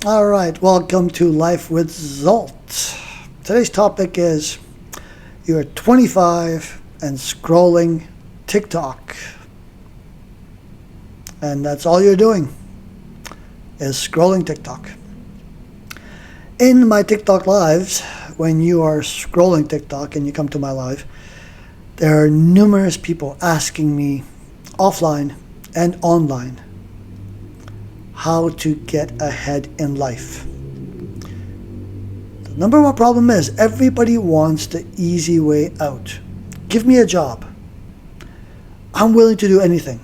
All right, welcome to Life with Zsolt. Today's topic is you're 25 and scrolling TikTok. And that's all you're doing is scrolling TikTok. In my TikTok lives, when you are scrolling TikTok and you come to my live, there are numerous people asking me offline and online how to get ahead in life. The number one problem is everybody wants the easy way out. Give me a job. I'm willing to do anything.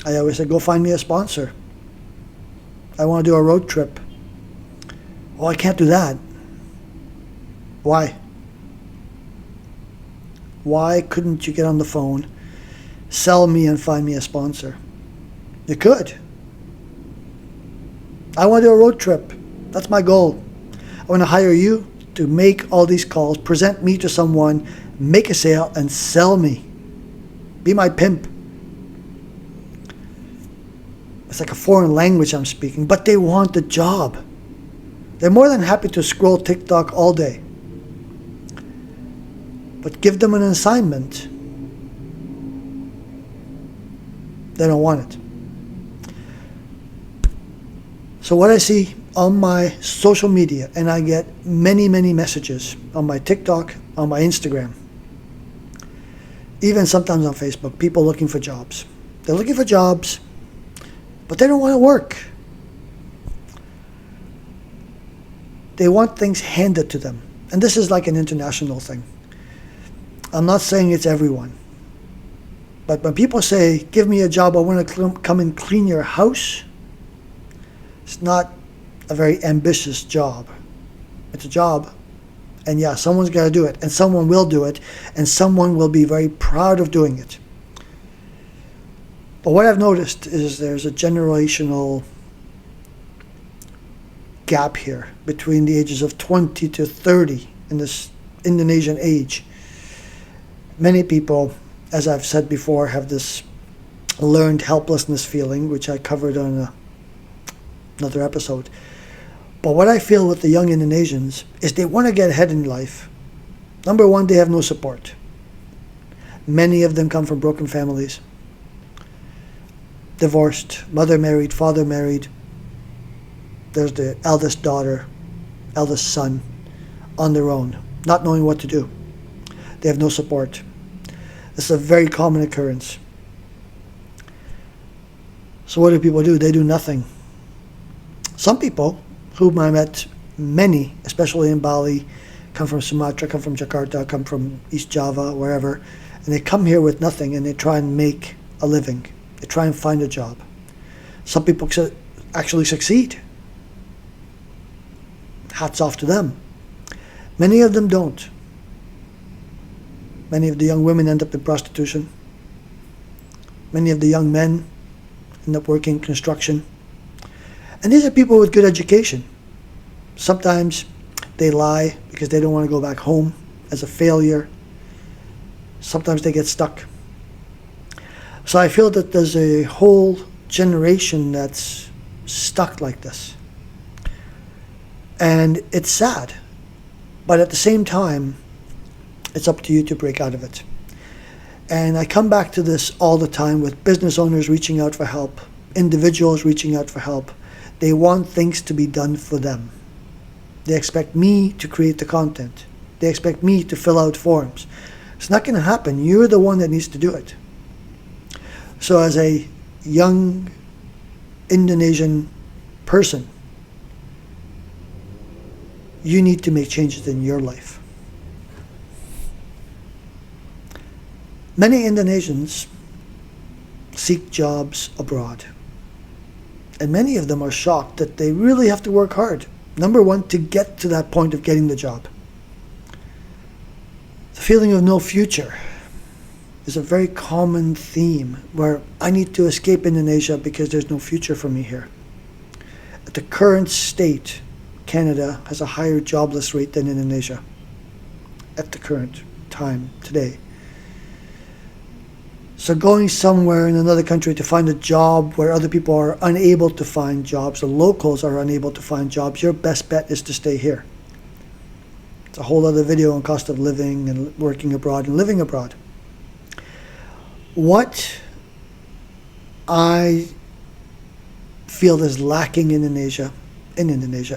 I always say, go find me a sponsor. I want to do a road trip. Well, I can't do that. Why? Why couldn't you get on the phone, sell me and find me a sponsor? You could. I want to do a road trip. That's my goal. I want to hire you to make all these calls, present me to someone, make a sale, and sell me. Be my pimp. It's like a foreign language I'm speaking, but they want the job. They're more than happy to scroll TikTok all day. But give them an assignment. They don't want it. So what I see on my social media, and I get many messages on my TikTok, on my Instagram, even sometimes on Facebook, people looking for jobs. They're looking for jobs, but they don't want to work. They want things handed to them. And this is like an international thing. I'm not saying it's everyone. But when people say, give me a job, I want to come and clean your house, it's not a very ambitious job. It's a job. And yeah, someone's got to do it. And someone will do it. And someone will be very proud of doing it. But what I've noticed is there's a generational gap here between the ages of 20 to 30 in this Indonesian age. Many people, as I've said before, have this learned helplessness feeling, which I covered on another episode. But what I feel with the young Indonesians is they want to get ahead in life. Number one, they have no support. Many of them come from broken families, divorced, mother married, father married. There's the eldest daughter, eldest son, on their own, not knowing what to do. They have no support. This is a very common occurrence. So what do people do? They do nothing. Some people, whom I met many, especially in Bali, come from Sumatra, come from Jakarta, come from East Java, wherever, and they come here with nothing and they try and make a living. They try and find a job. Some people actually succeed. Hats off to them. Many of them don't. Many of the young women end up in prostitution. Many of the young men end up working construction. And these are people with good education. Sometimes they lie because they don't want to go back home as a failure. Sometimes they get stuck. So I feel that there's a whole generation that's stuck like this. And it's sad. But at the same time, it's up to you to break out of it. And I come back to this all the time with business owners reaching out for help, individuals reaching out for help. They want things to be done for them. They expect me to create the content. They expect me to fill out forms. It's not going to happen. You're the one that needs to do it. So as a young Indonesian person, you need to make changes in your life. Many Indonesians seek jobs abroad. And many of them are shocked that they really have to work hard. Number one, to get to that point of getting the job. The feeling of no future is a very common theme where I need to escape Indonesia because there's no future for me here. At the current state, Canada has a higher jobless rate than Indonesia. At the current time, today. So going somewhere in another country to find a job where other people are unable to find jobs, the locals are unable to find jobs, your best bet is to stay here. It's a whole other video on cost of living and working abroad and living abroad. What I feel is lacking in Indonesia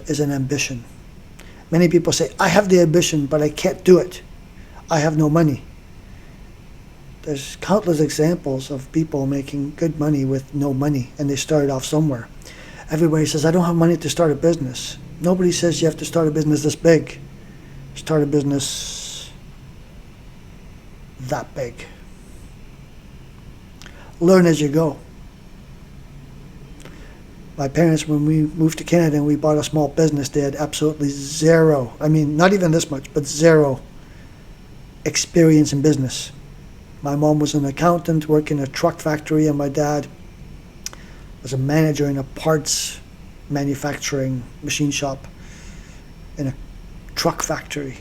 is an ambition. Many people say, I have the ambition, but I can't do it. I have no money. There's countless examples of people making good money with no money, and they started off somewhere. Everybody says, I don't have money to start a business. Nobody says you have to start a business this big. Start a business that big. Learn as you go. My parents, when we moved to Canada and we bought a small business, they had absolutely zero, not even this much, but zero experience in business. My mom was an accountant working in a truck factory, and my dad was a manager in a parts manufacturing machine shop in a truck factory.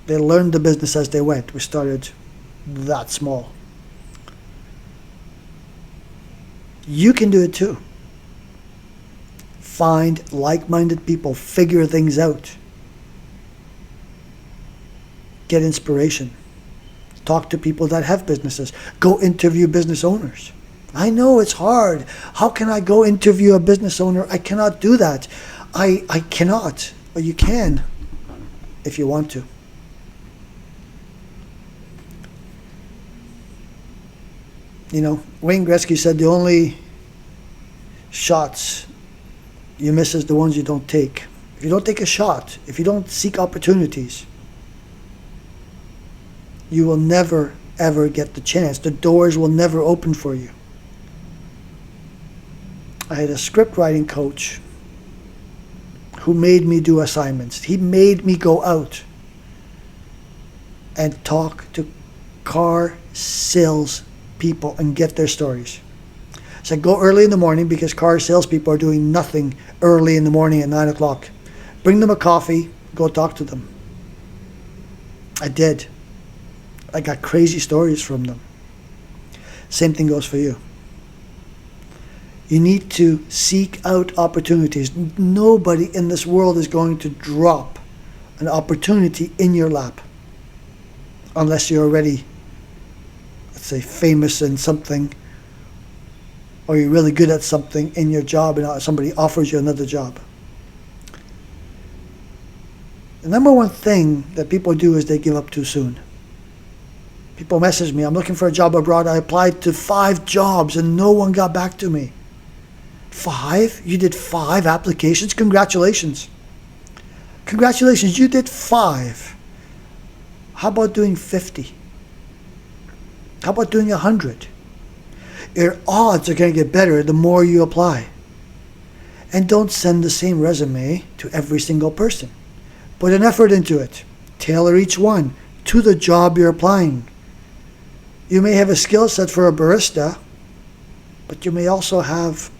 They learned the business as they went. We started that small. You can do it too. Find like-minded people, figure things out. Get inspiration. Talk to people that have businesses. Go interview business owners. I know it's hard. How can I go interview a business owner? I cannot do that. I cannot. But you can if you want to. Wayne Gretzky said the only shots you miss is the ones you don't take. If you don't take a shot, if you don't seek opportunities, you will never, ever get the chance. The doors will never open for you. I had a script writing coach who made me do assignments. He made me go out and talk to car sales people and get their stories. So I go early in the morning because car salespeople are doing nothing early in the morning at 9 o'clock. Bring them a coffee, go talk to them. I did. I got crazy stories from them. Same thing goes for you. You need to seek out opportunities. Nobody in this world is going to drop an opportunity in your lap unless you're already, let's say, famous in something, or you're really good at something in your job and somebody offers you another job. The number one thing that people do is they give up too soon. People message me, I'm looking for a job abroad. I applied to 5 jobs and no one got back to me. 5? You did 5 applications? Congratulations. Congratulations, you did 5. How about doing 50? How about doing 100? Your odds are going to get better the more you apply. And don't send the same resume to every single person. Put an effort into it. Tailor each one to the job you're applying. You may have a skill set for a barista, but you may also have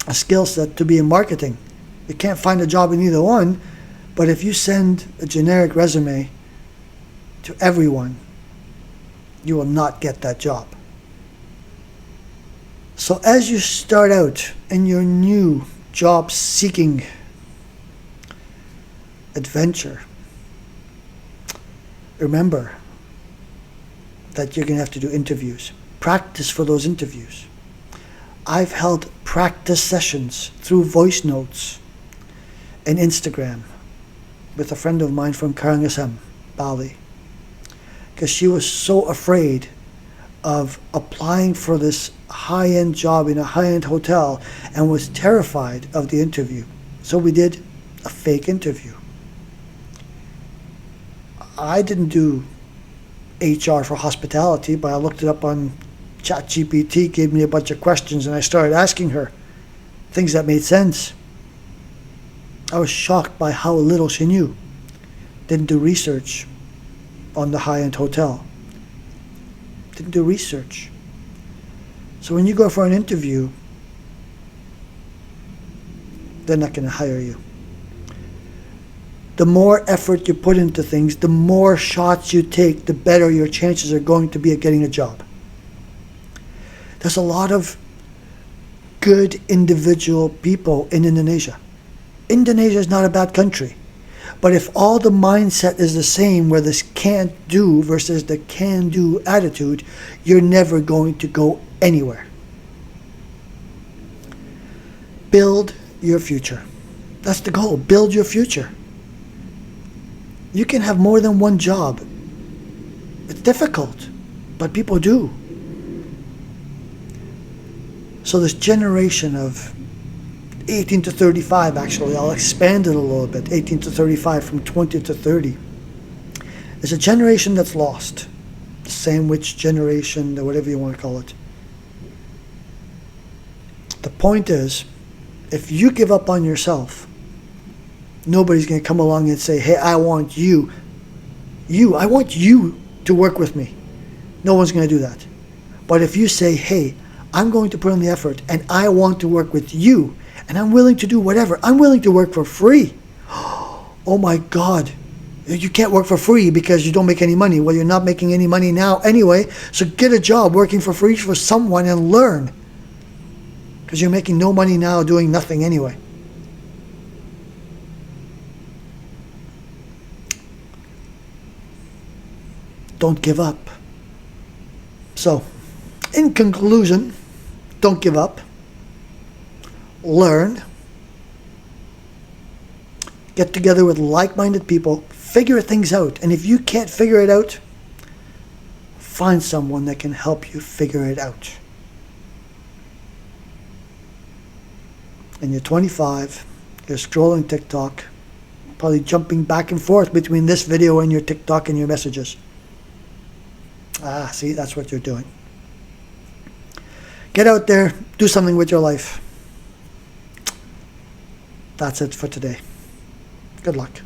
a skill set to be in marketing. You can't find a job in either one, but if you send a generic resume to everyone, you will not get that job. So as you start out in your new job seeking adventure, remember that you're going to have to do interviews. Practice for those interviews. I've held practice sessions through voice notes and Instagram with a friend of mine from Karangasem, Bali, because she was so afraid of applying for this high-end job in a high-end hotel and was terrified of the interview. So we did a fake interview. I didn't do HR for hospitality, but I looked it up on ChatGPT, gave me a bunch of questions, and I started asking her things that made sense. I was shocked by how little she knew. Didn't do research on the high-end hotel. Didn't do research. So when you go for an interview, they're not going to hire you. The more effort you put into things, the more shots you take, the better your chances are going to be at getting a job. There's a lot of good individual people in Indonesia. Indonesia is not a bad country. But if all the mindset is the same, where this can't do versus the can do attitude, you're never going to go anywhere. Build your future. That's the goal. Build your future. You can have more than one job. It's difficult, but people do. So this generation of 18 to 35, actually, I'll expand it a little bit, 18 to 35 from 20 to 30, is a generation that's lost. The sandwich generation, or whatever you want to call it. The point is, if you give up on yourself, nobody's going to come along and say, hey, I want you to work with me. No one's going to do that. But if you say, hey, I'm going to put in the effort and I want to work with you and I'm willing to do whatever. I'm willing to work for free. Oh my God. You can't work for free because you don't make any money. Well, you're not making any money now anyway. So get a job working for free for someone and learn. Because you're making no money now doing nothing anyway. Don't give up. So, in conclusion, don't give up. Learn. Get together with like-minded people. Figure things out. And if you can't figure it out, find someone that can help you figure it out. And you're 25, you're scrolling TikTok, probably jumping back and forth between this video and your TikTok and your messages. See, that's what you're doing. Get out there, do something with your life. That's it for today. Good luck.